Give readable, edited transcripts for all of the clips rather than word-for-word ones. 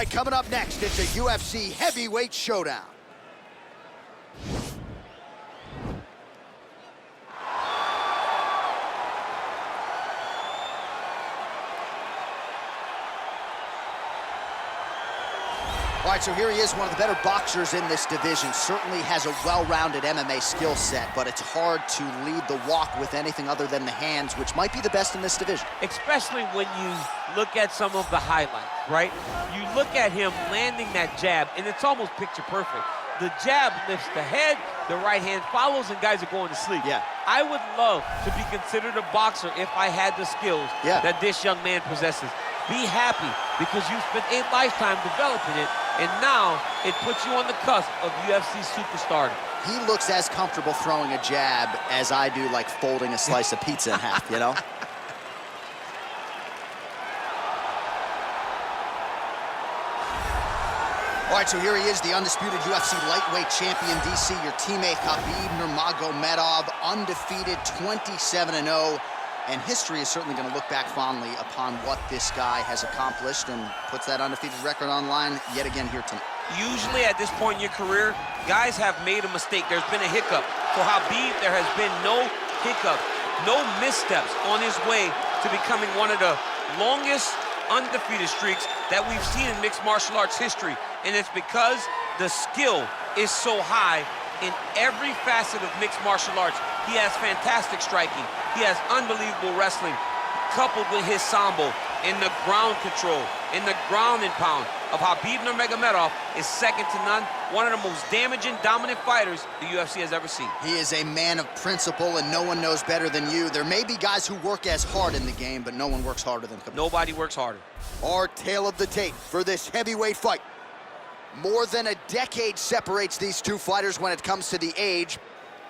right, coming up next, it's a UFC heavyweight showdown. All right, so here he is, one of the better boxers in this division. Certainly has a well-rounded MMA skill set, but it's hard to lead the walk with anything other than the hands, which might be the best in this division. Especially when you look at some of the highlights, right? You look at him landing that jab, and it's almost picture perfect. The jab lifts the head, the right hand follows, and guys are going to sleep. Yeah. I would love to be considered a boxer if I had the skills that this young man possesses. Be happy, because you spent a lifetime developing it, and now it puts you on the cusp of UFC superstardom. He looks as comfortable throwing a jab as I do, like folding a slice of pizza in half, you know? All right, so here he is, the undisputed UFC lightweight champion, DC, your teammate Khabib Nurmagomedov, undefeated, 27-0. And history is certainly going to look back fondly upon what this guy has accomplished and puts that undefeated record on line yet again here tonight. Usually at this point in your career, guys have made a mistake. There's been a hiccup. For Khabib, there has been no hiccup, no missteps on his way to becoming one of the longest undefeated streaks that we've seen in mixed martial arts history. And it's because the skill is so high in every facet of mixed martial arts. He has fantastic striking. He has unbelievable wrestling, coupled with his sambo, and the ground control, and the ground and pound of Khabib Nurmagomedov is second to none. One of the most damaging, dominant fighters the UFC has ever seen. He is a man of principle, and no one knows better than you. There may be guys who work as hard in the game, but no one works harder than Khabib. Nobody works harder. Our tale of the tape for this heavyweight fight. More than a decade separates these two fighters when it comes to the age,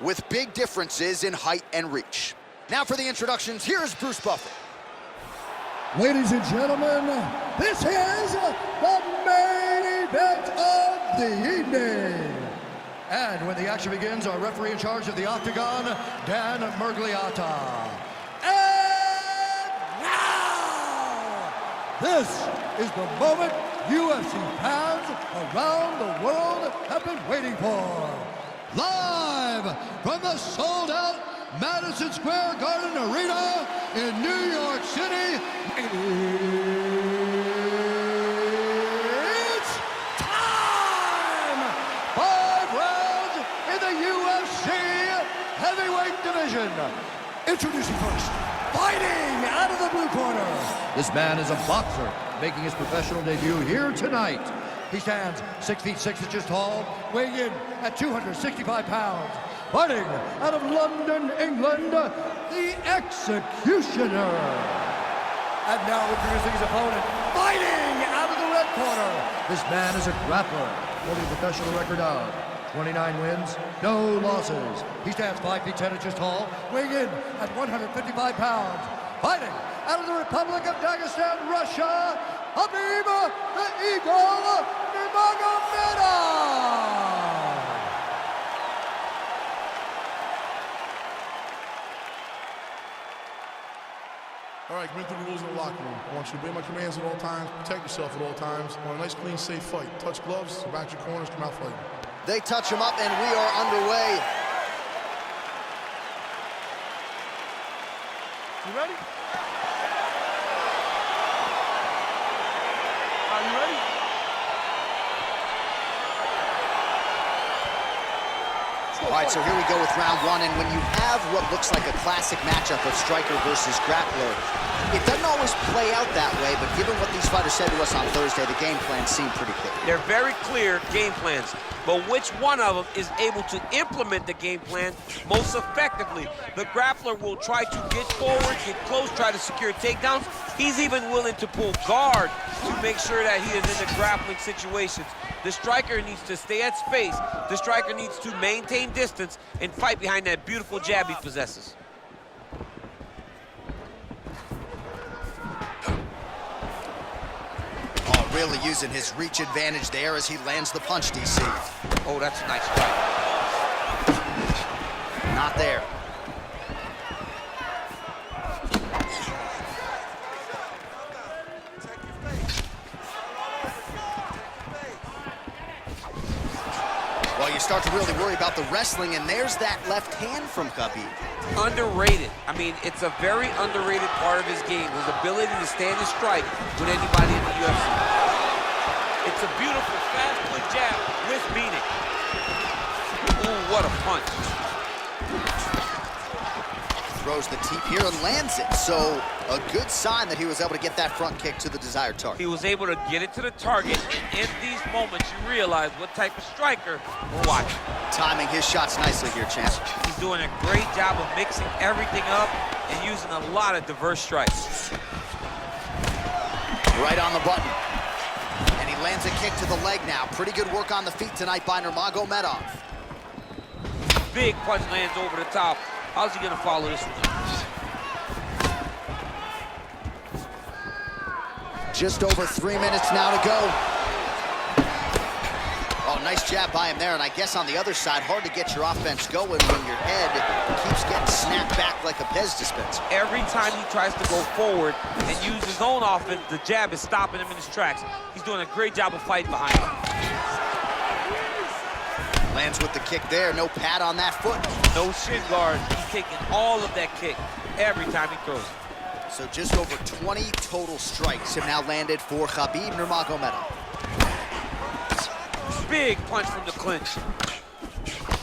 with big differences in height and reach. Now for the introductions, here's Bruce Buffer. Ladies and gentlemen, this is the main event of the evening. And when the action begins, our referee in charge of the Octagon, Dan Mergliata. And now, this is the moment UFC fans around the world have been waiting for. Live from the sold-out Madison Square Garden Arena in New York City, it's time! 5 rounds in the UFC heavyweight division. Introducing first, fighting out of the blue corner. This man is a boxer, making his professional debut here tonight. He stands 6 feet 6 inches tall, weighing in at 265 pounds. Fighting out of London, England, the Executioner. And now introducing his opponent, fighting out of the red corner. This man is a grappler, holding a professional record of 29 wins, no losses. He stands 5 feet 10 inches tall, weighing in at 155 pounds. Fighting out of the Republic of Dagestan, Russia, Khabib the Eagle Nurmagomedov. All right, commit to the rules in the locker room. I want you to obey my commands at all times, protect yourself at all times. I want a nice, clean, safe fight. Touch gloves, back your corners, come out fighting. They touch him up, and we are underway. You ready? Are you ready? All right, so here we go with round one, and when you have what looks like a classic matchup of striker versus grappler, it doesn't always play out that way, but given what these fighters said to us on Thursday, the game plan seemed pretty clear. They're very clear game plans, but which one of them is able to implement the game plan most effectively? The grappler will try to get forward, get close, try to secure takedowns. He's even willing to pull guard to make sure that he is in the grappling situations. The striker needs to stay at space. The striker needs to maintain distance and fight behind that beautiful jab he possesses. Oh, really using his reach advantage there as he lands the punch, DC. Oh, that's a nice strike. Not there. start to really worry about the wrestling, and there's that left hand from Khabib. Underrated. I mean, it's a very underrated part of his game, his ability to stand and strike with anybody in the UFC. It's a beautiful, fast, quick jab with meaning. Ooh, what a punch. Throws the teep here and lands it. So a good sign that he was able to get that front kick to the desired target. He was able to get it to the target. In these moments, you realize what type of striker we're watching. Timing his shots nicely here, champ. He's doing a great job of mixing everything up and using a lot of diverse strikes. Right on the button. And he lands a kick to the leg now. Pretty good work on the feet tonight by Nurmagomedov. Big punch lands over the top. How's he gonna follow this one? Just over 3 minutes now to go. Oh, nice jab by him there, and I guess on the other side, hard to get your offense going when your head keeps getting snapped back like a Pez dispenser. Every time he tries to go forward and use his own offense, the jab is stopping him in his tracks. He's doing a great job of fighting behind him. Lands with the kick there, no pad on that foot. No shin guard. He's taking all of that kick every time he throws it. So just over 20 total strikes have now landed for Khabib Nurmagomedov. Big punch from the clinch.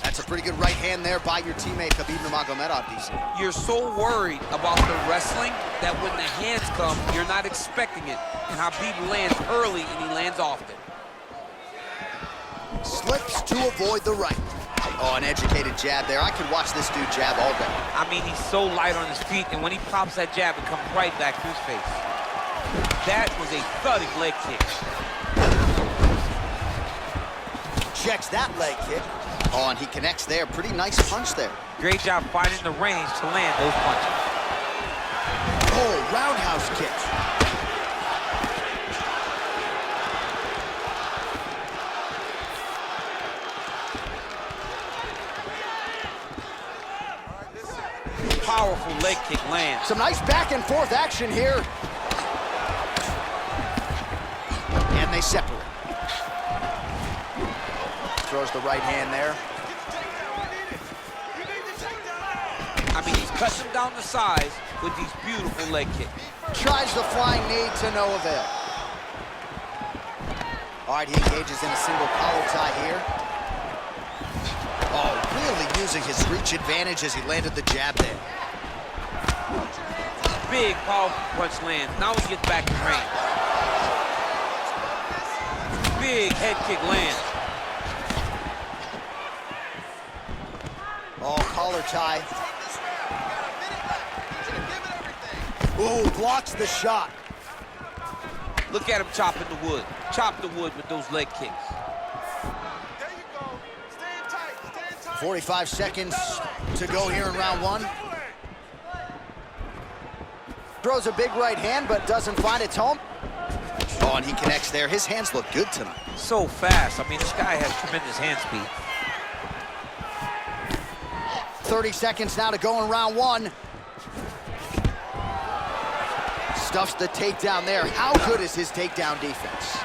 That's a pretty good right hand there by your teammate Khabib Nurmagomedov, DC. You're so worried about the wrestling that when the hands come, you're not expecting it. And Khabib lands early and he lands often. Slips to avoid the right. Oh, an educated jab there. I could watch this dude jab all day. I mean, he's so light on his feet, and when he pops that jab, it comes right back to his face. That was a thudding leg kick. Checks that leg kick. Oh, and he connects there. Pretty nice punch there. Great job finding the range to land those punches. Oh, roundhouse kick. Powerful leg kick lands. Some nice back and forth action here. And they separate. Throws the right hand there. I mean, he's cutting him down the size with these beautiful leg kicks. Tries the flying knee to no avail. All right, he engages in a single collar tie here. Oh, really using his reach advantage as he landed the jab there. Big, powerful punch lands. Now he gets back in range. Big head kick lands. Oh, collar tie. Ooh, blocks the shot. Look at him chopping the wood. Chop the wood with those leg kicks. 45 seconds to go here in round one. Throws a big right hand, but doesn't find its home. Oh, and he connects there. His hands look good tonight. So fast. I mean, this guy has tremendous hand speed. 30 seconds now to go in round one. Stuffs the takedown there. How good is his takedown defense?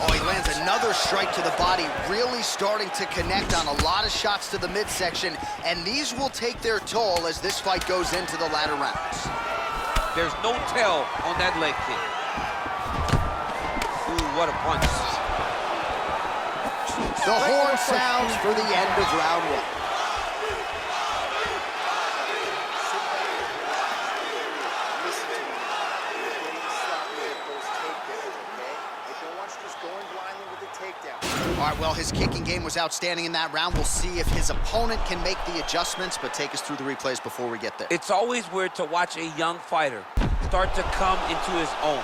Oh, he lands another strike to the body, really starting to connect on a lot of shots to the midsection, and these will take their toll as this fight goes into the latter rounds. There's no tell on that leg kick. Ooh, what a punch. The horn sounds for the end of round one. All right, well, his kicking game was outstanding in that round. We'll see if his opponent can make the adjustments, but take us through the replays before we get there. It's always weird to watch a young fighter start to come into his own.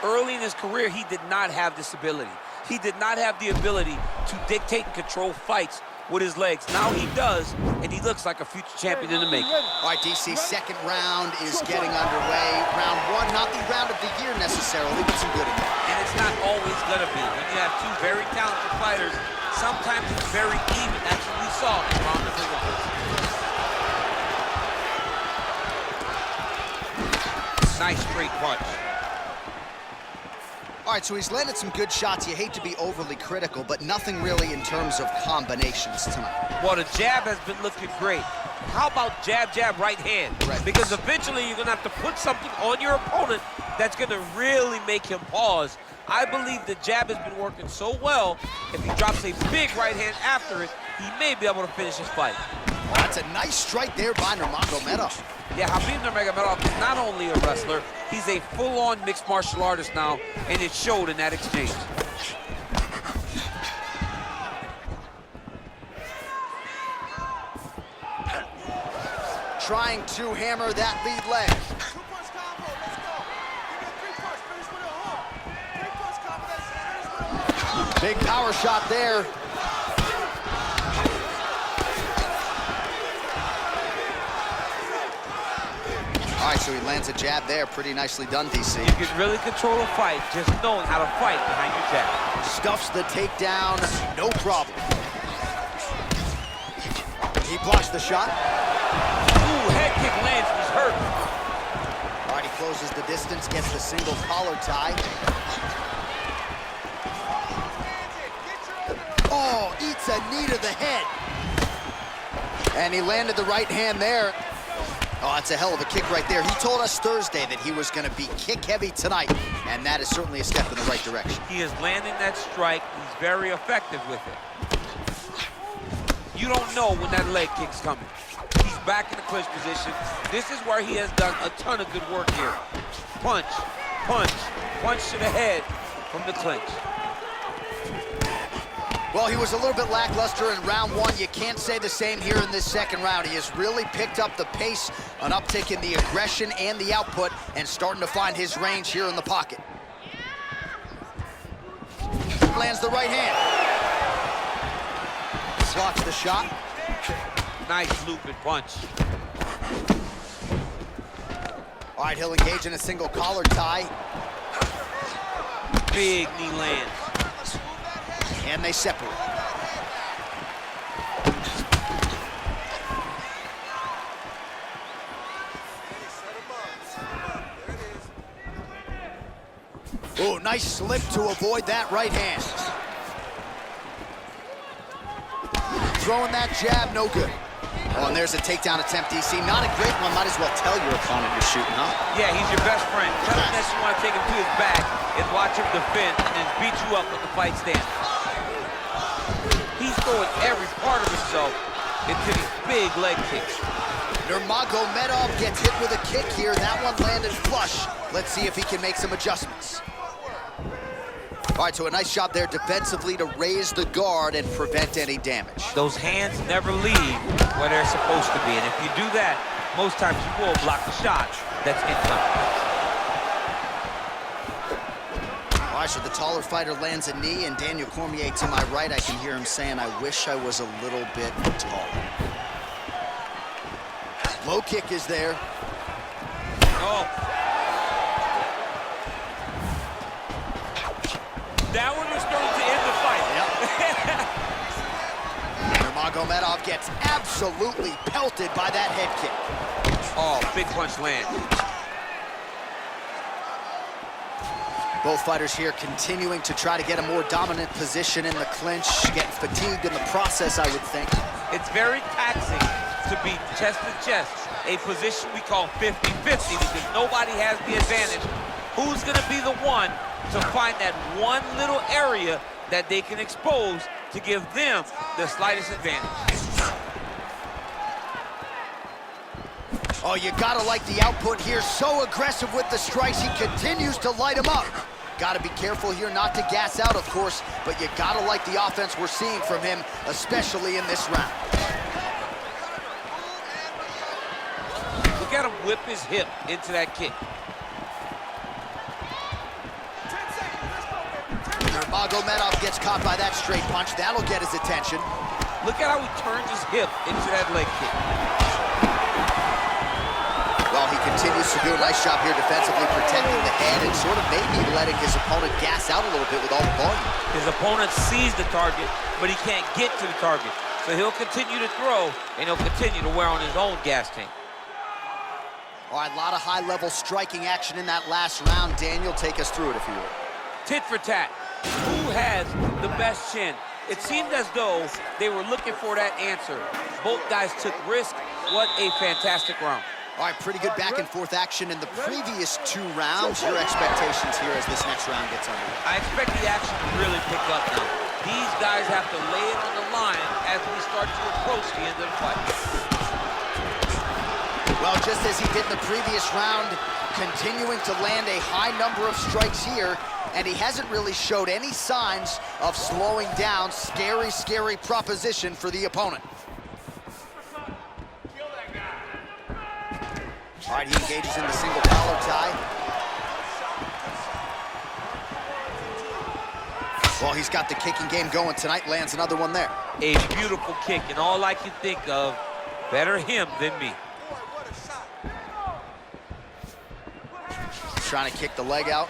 Early in his career, he did not have this ability. He did not have the ability to dictate and control fights with his legs. Now he does, and he looks like a future champion in the making. All right, DC, second round is getting underway. Round one, not the round of the year necessarily, but some good in there. And it's not always gonna be. When you have two very talented fighters, sometimes it's very even. That's what we saw in round number one. Nice straight punch. All right, so he's landed some good shots. You hate to be overly critical, but nothing really in terms of combinations tonight. Well, the jab has been looking great. How about jab, jab, right hand? Right. Because eventually you're gonna have to put something on your opponent that's gonna really make him pause. I believe the jab has been working so well, if he drops a big right hand after it, he may be able to finish his fight. Well, that's a nice strike there by Nurmagomedov. Yeah, Khabib Nurmagomedov is not only a wrestler, he's a full-on mixed martial artist now, and it showed in that exchange. Trying to hammer that lead leg. Two-punch combo, let's go. Give me a three-punch, finish with a hook. Three-punch combination, finish with a hook. Big power shot there. All right, so he lands a jab there. Pretty nicely done, DC. You can really control a fight just knowing how to fight behind your jab. Stuffs the takedown, no problem. He blocks the shot. Ooh, head kick lands, he's hurt. All right, he closes the distance, gets the single collar tie. Oh, eats a knee to the head. And he landed the right hand there. Oh, that's a hell of a kick right there. He told us Thursday that he was going to be kick-heavy tonight, and that is certainly a step in the right direction. He is landing that strike. He's very effective with it. You don't know when that leg kick's coming. He's back in the clinch position. This is where he has done a ton of good work here. Punch, punch, punch to the head from the clinch. Well, he was a little bit lackluster in round one. You can't say the same here in this second round. He has really picked up the pace, an uptick in the aggression and the output, and starting to find his range here in the pocket. Lands the right hand. Blocks the shot. Nice looping punch. All right, he'll engage in a single collar tie. Big knee lands. And they separate. Oh, nice slip to avoid that right hand. Throwing that jab, no good. Oh, and there's a takedown attempt, DC. Not a great one. Might as well tell your opponent you're shooting, huh? Yeah, he's your best friend. Tell him that you want to take him to his back and watch him defend and then beat you up when the fight stands. He's throwing every part of himself into these big leg kicks. Nurmagomedov gets hit with a kick here. That one landed flush. Let's see if he can make some adjustments. All right, so a nice job there defensively to raise the guard and prevent any damage. Those hands never leave where they're supposed to be, and if you do that, most times you will block the shot that's incoming. All right, so the taller fighter lands a knee, and Daniel Cormier to my right, I can hear him saying, I wish I was a little bit taller. Low kick is there. Oh. That one was thrown to end the fight. Yep. Nurmagomedov gets absolutely pelted by that head kick. Oh, big punch land. Both fighters here continuing to try to get a more dominant position in the clinch, getting fatigued in the process, I would think. It's very taxing to be chest to chest, a position we call 50-50 because nobody has the advantage. Who's gonna be the one to find that one little area that they can expose to give them the slightest advantage? Oh, you gotta like the output here. So aggressive with the strikes, he continues to light him up. Gotta be careful here not to gas out, of course, but you gotta like the offense we're seeing from him, especially in this round. Look at him whip his hip into that kick. Nurmagomedov gets caught by that straight punch. That'll get his attention. Look at how he turns his hip into that leg kick. Well, he continues to do a nice job here defensively, protecting the head and sort of maybe letting his opponent gas out a little bit with all the volume. His opponent sees the target, but he can't get to the target. So he'll continue to throw, and he'll continue to wear on his own gas tank. All right, a lot of high-level striking action in that last round. Daniel, take us through it if you would. tit for tat. Who has the best chin? It seemed as though they were looking for that answer. Both guys took risk. What a fantastic round. All right, pretty good back and forth action in the previous 2 rounds. Your expectations here as this next round gets underway? I expect the action to really pick up now. These guys have to lay it on the line as we start to approach the end of the fight. Well, just as he did in the previous round, continuing to land a high number of strikes here, and he hasn't really showed any signs of slowing down. Scary, scary proposition for the opponent. All right, he engages in the single collar tie. Well, he's got the kicking game going tonight, lands another one there. A beautiful kick, and all I can think of, better him than me. Trying to kick the leg out.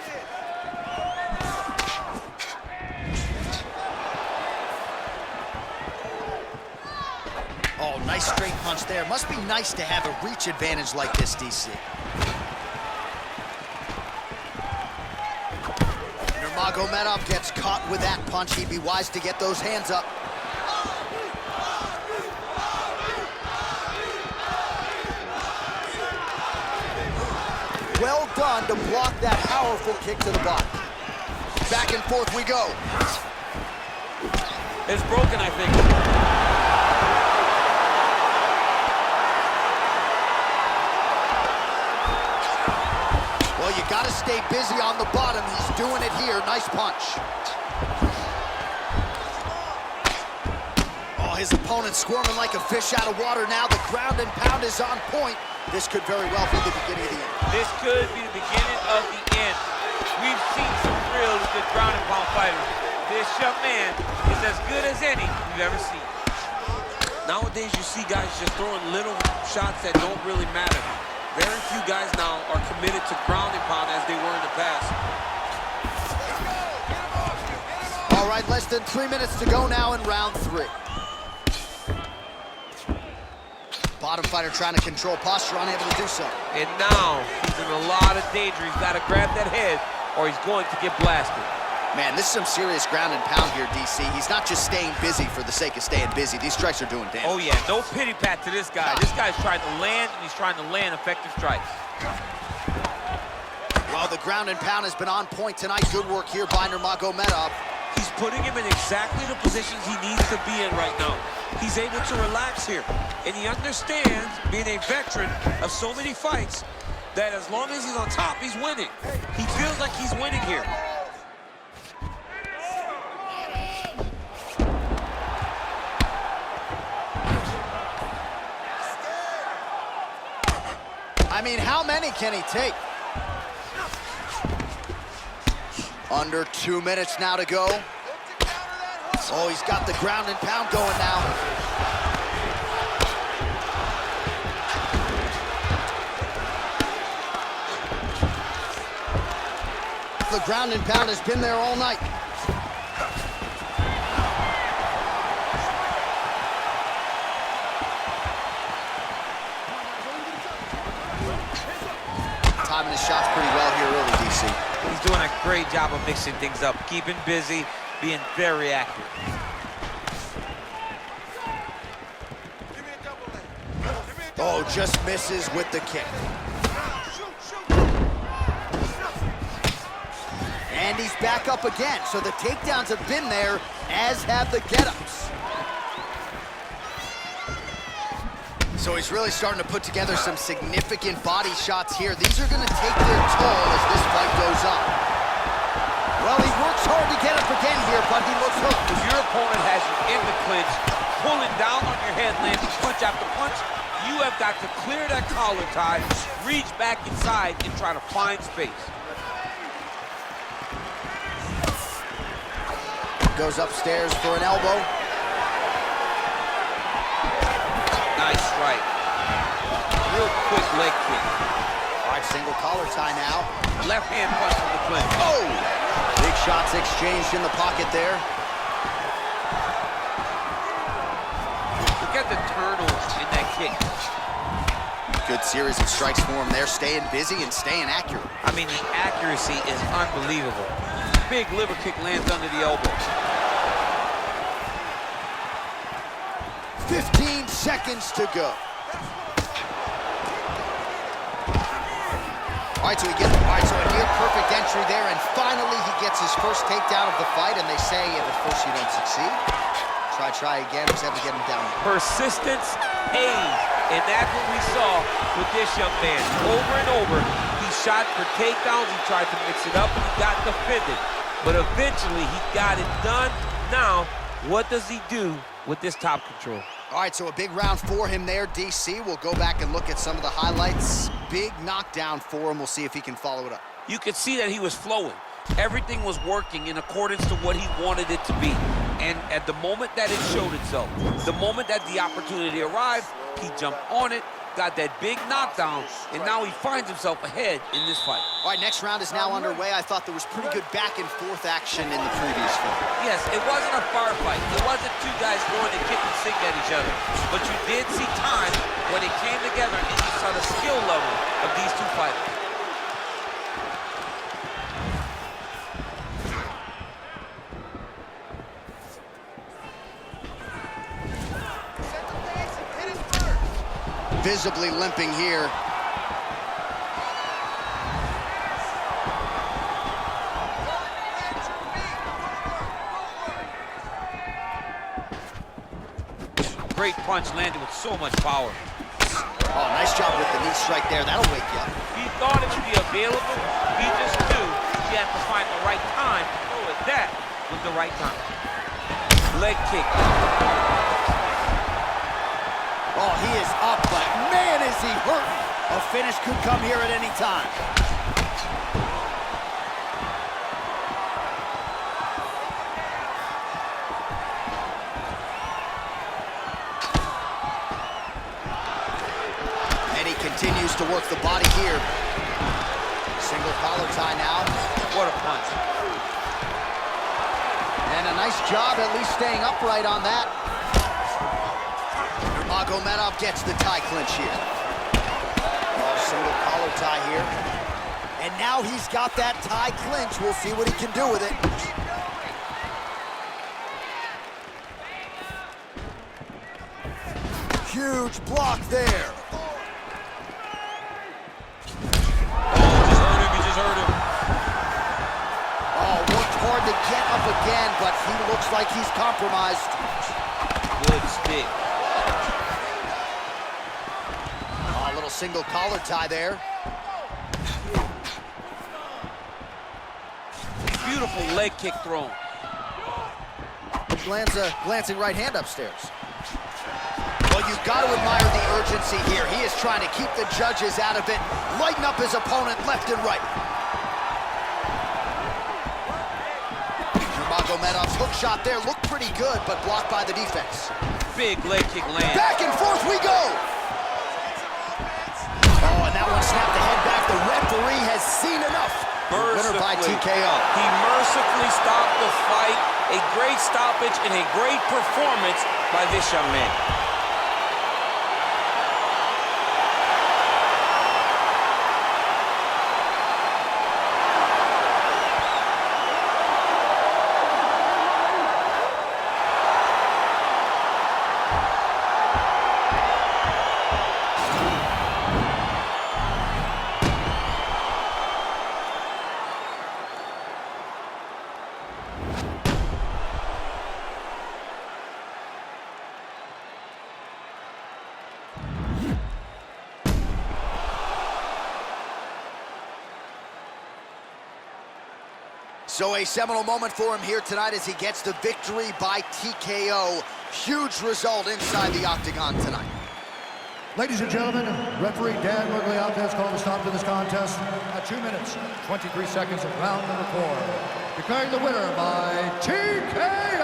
Oh, nice straight punch there. Must be nice to have a reach advantage like this, DC. Nurmagomedov gets caught with that punch. He'd be wise to get those hands up. Well done to block that powerful kick to the body. Back and forth we go. It's broken, I think. Well, you got to stay busy on the bottom. He's doing it here. Nice punch. Oh, his opponent's squirming like a fish out of water now. The ground and pound is on point. This could very well be the beginning of the end. This could be the beginning of the end. We've seen some really good ground and pound fighters. This young man is as good as any we've ever seen. Nowadays, you see guys just throwing little shots that don't really matter. Very few guys now are committed to ground and pound as they were in the past. All right, less than 3 minutes to go now in round 3. Bottom fighter trying to control posture, unable to do so. And now he's in a lot of danger. He's got to grab that head or he's going to get blasted. Man, this is some serious ground and pound here, DC. He's not just staying busy for the sake of staying busy. These strikes are doing damage. Oh, yeah, no pity pat to this guy. This guy's trying to land, and he's trying to land effective strikes. Well, the ground and pound has been on point tonight. Good work here by Nurmagomedov. He's putting him in exactly the positions he needs to be in right now. He's able to relax here, and he understands, being a veteran of so many fights, that as long as he's on top, he's winning. He feels like he's winning here. I mean, how many can he take? Under 2 minutes now to go. Oh, he's got the ground and pound going now. The ground and pound has been there all night. Timing his shots pretty well here early, DC. He's doing a great job of mixing things up, keeping busy, being very accurate. Oh, just misses with the kick. And he's back up again, so the takedowns have been there, as have the get-ups. So he's really starting to put together some significant body shots here. These are going to take their toll as this fight goes on. Well, he works hard to get up again here, but he looks hooked. If your opponent has you in the clinch, pulling down on your head, landing punch after punch, you have got to clear that collar tie, reach back inside, and try to find space. Goes upstairs for an elbow. Nice strike. Real quick leg kick. All right, single collar tie now. Left hand punch from the clinch. Oh! Big shots exchanged in the pocket there. Look at the turtles in that kick. Good series of strikes for him there, staying busy and staying accurate. I mean, the accuracy is unbelievable. Big liver kick lands under the elbow. 15 seconds to go. All right, so a near perfect entry there, and finally he gets his first takedown of the fight, and they say if at first you don't succeed, try again, just have to get him down. Persistence pays, and that's what we saw with this young man. Over and over, he shot for takedowns, he tried to mix it up, and he got defended. But eventually, he got it done. Now, what does he do with this top control? All right, so a big round for him there, DC. We'll go back and look at some of the highlights. Big knockdown for him. We'll see if he can follow it up. You could see that he was flowing. Everything was working in accordance to what he wanted it to be. And at the moment that it showed itself, the moment that the opportunity arrived, he jumped on it, got that big knockdown, and now he finds himself ahead in this fight. All right, next round is now underway. I thought there was pretty good back and forth action in the previous fight. Yes, it wasn't a bar fight. It wasn't two guys going to kick and sink at each other. But you did see time when it came together, and you saw the skill level of these two fighters. Visibly limping here. Great punch landed with so much power. Oh, nice job with the knee strike there. That'll wake you up. He thought it would be available. He just knew he had to find the right time to throw it. That was the right time. Leg kick. Oh, he is up, but man, is he hurting. A finish could come here at any time. And he continues to work the body here. Single collar tie now. What a punch. And a nice job at least staying upright on that. Nurmagomedov gets the tie clinch here. Oh, single collar tie here. And now he's got that tie clinch. We'll see what he can do with it. Huge block there. He just hurt him. Oh, worked hard to get up again, but he looks like he's compromised. Good stick. Oh, a little single collar tie there. Beautiful leg kick thrown. Lands a glancing right hand upstairs. Well, you've got to admire the urgency here. He is trying to keep the judges out of it, lighten up his opponent left and right. Nurmagomedov's hook shot there looked pretty good, but blocked by the defense. Big leg kick land. Back and forth we go! Oh, and that one snapped the head back. The referee has seen enough. Winner by TKO. He mercifully stopped the fight. A great stoppage and a great performance by this young man. So a seminal moment for him here tonight as he gets the victory by TKO. Huge result inside the octagon tonight. Ladies and gentlemen, referee Dan Murgliata has called a stop to this contest at 2 minutes, 23 seconds of round number 4. Declaring the winner by TKO,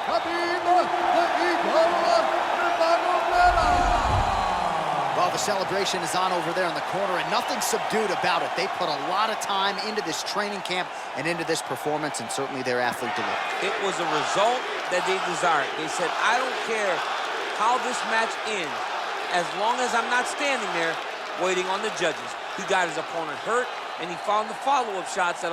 Khabib Nurmagomedov. Well, the celebration is on over there in the corner, and nothing subdued about it. They put a lot of time into this training camp and into this performance, and certainly their athlete delivered. It was a result that they desired. They said, I don't care how this match ends, as long as I'm not standing there waiting on the judges. He got his opponent hurt, and he found the follow-up shots that